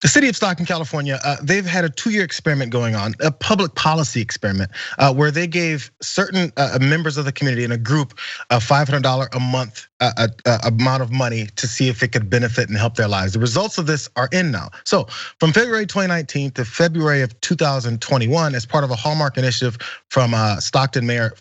The city of Stockton, California, they've had a 2-year experiment going on, a public policy experiment, where they gave certain members of the community in a group a $500 a month amount of money to see if it could benefit and help their lives. The results of this are in now. So from February 2019 to February of 2021, as part of a hallmark initiative from former Stockton Mayor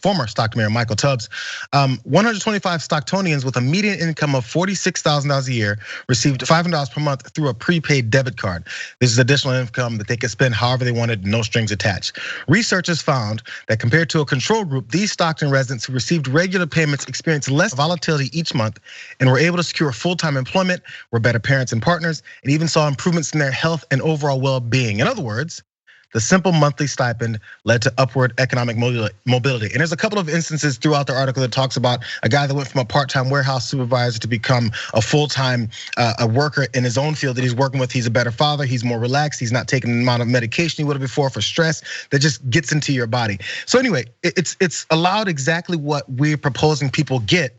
Michael Tubbs, 125 Stocktonians with a median income of $46,000 a year received $500 per month through a prepaid debit card. This is additional income that they could spend however they wanted, no strings attached. Researchers found that compared to a control group, these Stockton residents who received regular payments experienced less volatility each month and were able to secure full-time employment, were better parents and partners, and even saw improvements in their health and overall well-being. In other words, the simple monthly stipend led to upward economic mobility. And there's a couple of instances throughout the article that talks about a guy that went from a part-time warehouse supervisor to become a full-time worker in his own field that he's working with. He's a better father, he's more relaxed, he's not taking the amount of medication he would have before for stress that just gets into your body. So anyway, it's allowed exactly what we're proposing people get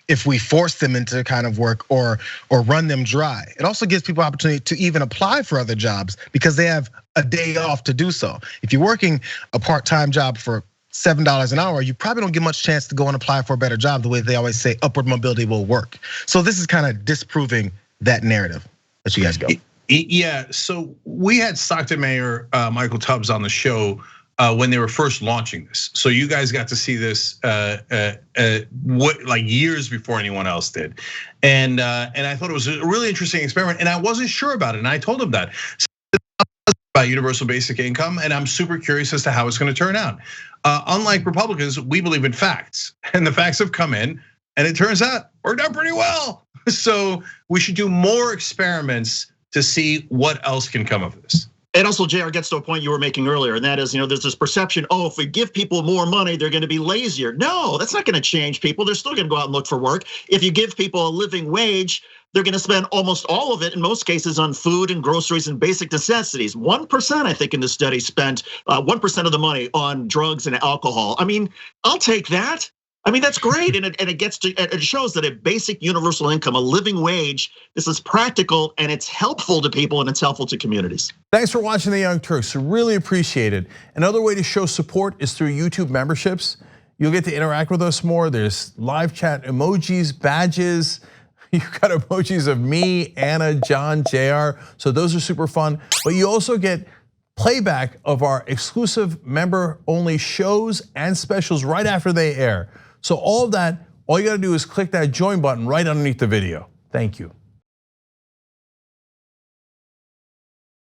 if we force them into kind of work or run them dry. It also gives people opportunity to even apply for other jobs because they have a day off to do so. If you're working a part-time job for $7 an hour, you probably don't get much chance to go and apply for a better job the way they always say upward mobility will work. So this is kind of disproving that narrative. Let you guys go. Yeah, so we had Stockton Mayor Michael Tubbs on the show when they were first launching this. So you guys got to see this like years before anyone else did. And I thought it was a really interesting experiment, and I wasn't sure about it, and I told him that. About universal basic income, and I'm super curious as to how it's gonna turn out. Unlike Republicans, we believe in facts, and the facts have come in, and it turns out worked out pretty well. So we should do more experiments to see what else can come of this. And also, Jayar gets to a point you were making earlier, and that is, there's this perception, if we give people more money, they're gonna be lazier. No, that's not gonna change people. They're still gonna go out and look for work. If you give people a living wage, they're gonna spend almost all of it, in most cases, on food and groceries and basic necessities. 1%, I think, in the study spent 1% of the money on drugs and alcohol. I mean, I'll take that. I mean, that's great, and it shows that a basic universal income, a living wage, this is practical and it's helpful to people and it's helpful to communities. Thanks for watching the Young Turks, really appreciate it. Another way to show support is through YouTube memberships. You'll get to interact with us more. There's live chat emojis, badges. You've got emojis of me, Anna, John, Jayar. So those are super fun. But you also get playback of our exclusive member-only shows and specials right after they air. So all of that, all you gotta do is click that join button right underneath the video. Thank you.